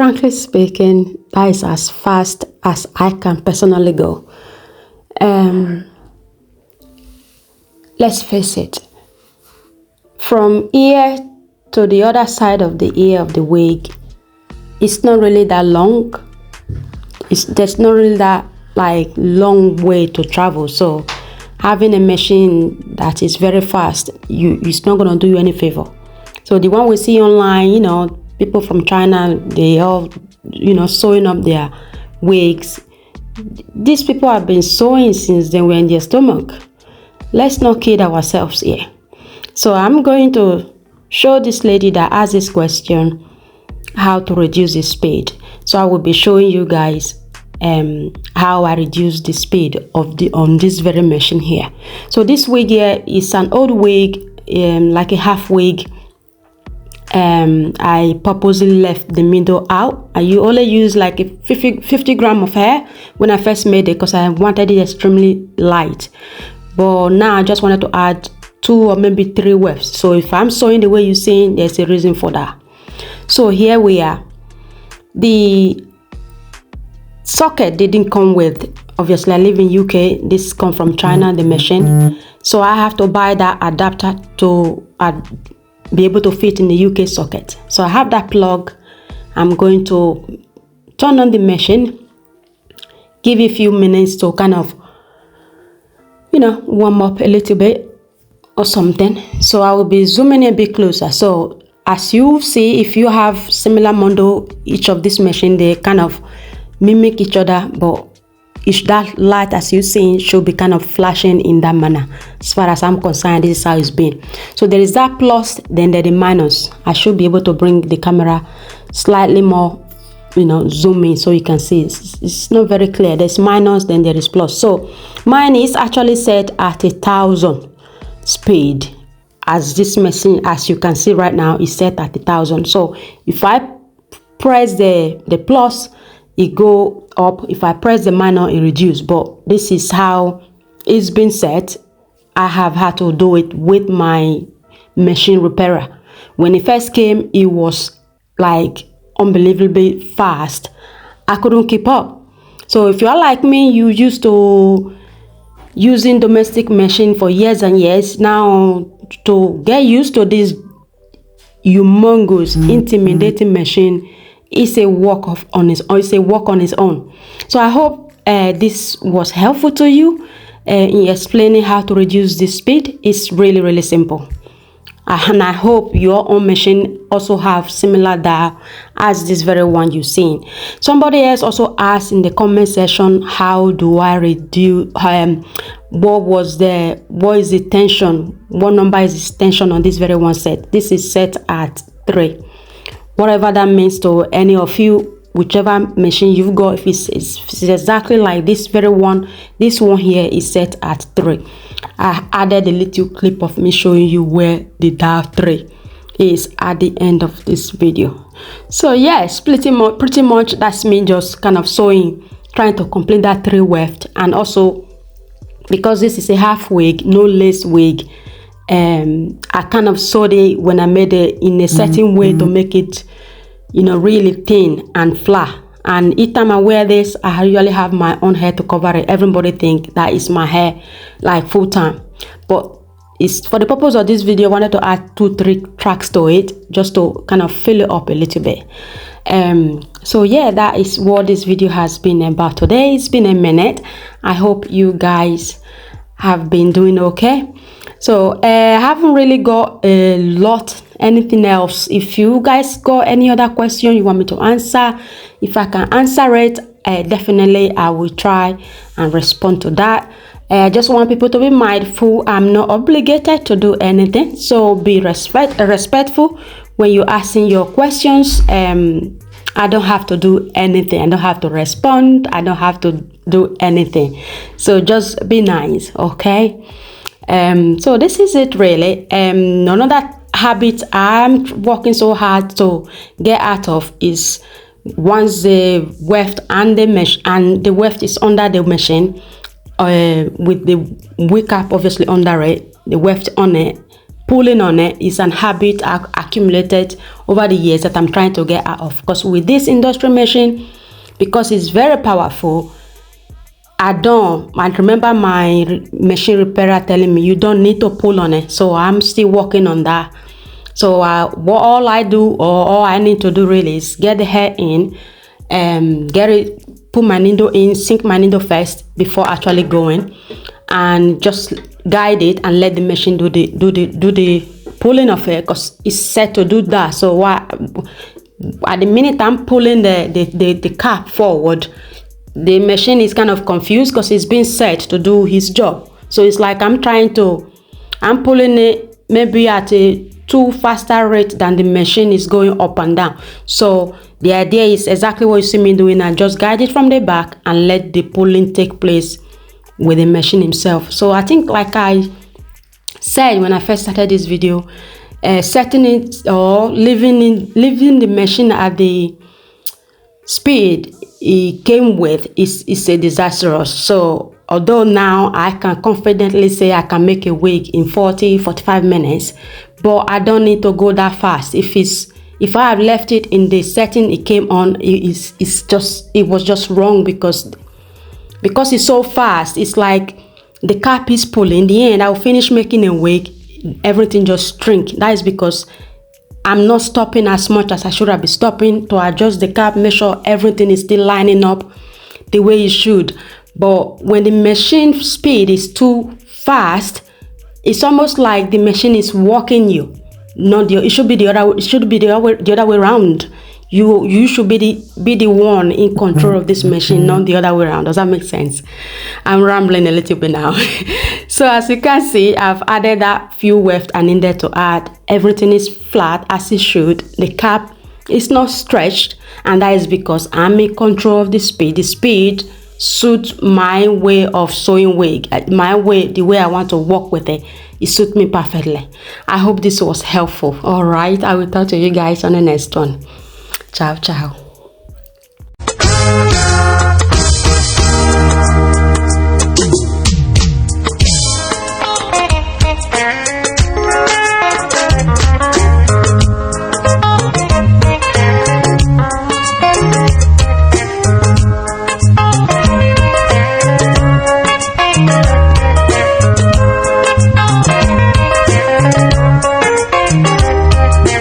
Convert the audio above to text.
frankly speaking, that is as fast as I can personally go. Let's face it, from ear to the other side of the ear of the wig, it's not really that long. There's not really that long way to travel. So having a machine that is very fast, it's not gonna do you any favor. So the one we see online, people from China, they all, sewing up their wigs. These people have been sewing since they were in their stomach. Let's not kid ourselves here. So I'm going to show this lady that asked this question how to reduce the speed. So I will be showing you guys how I reduce the speed on this very machine here. So this wig here is an old wig, like a half wig. I purposely left the middle out. I only use like a 50 gram of hair when I first made it because I wanted it extremely light. But now I just wanted to add 2 or maybe 3 wefts. So if I'm sewing the way you're seeing, there's a reason for that. So here we are. The socket didn't come with, obviously I live in UK, this come from China, the machine. So I have to buy that adapter to be able to fit in the UK socket. So I have that plug. I'm going to turn on the machine, give it a few minutes to kind of, warm up a little bit or something. So I will be zooming a bit closer. So as you see, if you have similar model, each of this machine, they kind of mimic each other, but each that light as you see should be kind of flashing in that manner. As far as I'm concerned, this is how it's been. So there is that plus, then there is the minus. I should be able to bring the camera slightly more, zoom in so you can see it's not very clear. There's minus, then there is plus. So mine is actually set at 1,000 speed. As this machine, as you can see right now, is set at 1,000. So if I press the plus, it go up. If I press the minus, it reduce. But this is how it's been set. I have had to do it with my machine repairer. When it first came, it was like unbelievably fast. I couldn't keep up. So if you're like me, you used to using domestic machine for years and years, now to get used to this humongous intimidating machine is a work on its own. So I hope this was helpful to you in explaining how to reduce the speed. It's really simple. And I hope your own machine also have similar dial as this very one you've seen. Somebody else also asked in the comment section, how do I reduce what is the tension, what number is the tension on this very one set? This is set at 3. Whatever that means to any of you, whichever machine you've got, if it's exactly like this very one, this one here is set at 3. I added a little clip of me showing you where the dial 3 is at the end of this video. So yes, pretty much that's me just kind of sewing, trying to complete that 3 weft. And also because this is a half wig, no lace wig, I kind of sewed it when I made it in a certain way to make it, really thin and flat. And each time I wear this, I usually have my own hair to cover it. Everybody think that is my hair like full time, but it's for the purpose of this video. I wanted to add 2-3 tracks to it just to kind of fill it up a little bit. So yeah, that is what this video has been about today. It's been a minute. I hope you guys have been doing okay. So I haven't really got anything else. If you guys got any other question you want me to answer, if I can answer it, definitely I will try and respond to that. I just want people to be mindful. I'm not obligated to do anything, so be respectful when you're asking your questions. I don't have to do anything. I don't have to respond. I don't have to do anything. So just be nice, okay? So this is it really. Another habit I'm working so hard to get out of is once the weft and the mesh and the weft is under the machine, with the wig cap obviously under it, the weft on it, pulling on it is an habit I accumulated over the years that I'm trying to get out of. Because with this industry machine, because it's very powerful, I remember my machine repairer telling me you don't need to pull on it. So I'm still working on that. So all I need to do really is get the hair in, put my needle in, sink my needle first before actually going, and just guide it and let the machine do the pulling of it, because it's set to do that. So at the minute I'm pulling the cap forward, the machine is kind of confused because it's been set to do his job. So it's like I'm pulling it maybe at a too faster rate than the machine is going up and down. So the idea is exactly what you see me doing. I just guide it from the back and let the pulling take place with the machine himself. So I think, like I said when I first started this video, setting it or leaving the machine at the speed it came with is a disastrous. So although now I can confidently say I can make a wig in 40-45 minutes, but I don't need to go that fast. If I have left it in the setting it came on, it was just wrong, because it's so fast. It's like the cap is pulling. In the end, I'll finish making a wig, everything just shrink. That is because I'm not stopping as much as I should have been stopping to adjust the cap, make sure everything is still lining up the way it should. But when the machine speed is too fast, it's almost like the machine is walking you. It should be the other way around. You should be the one in control of this machine, not the other way around. Does that make sense? I'm rambling a little bit now. So as you can see, I've added that few weft I needed to add. Everything is flat as it should. The cap is not stretched, and that is because I'm in control of the speed. The speed suits my way of sewing wig, the way I want to work with it. It suits me perfectly. I hope this was helpful. All right, I will talk to you guys on the next one. Ciao, ciao.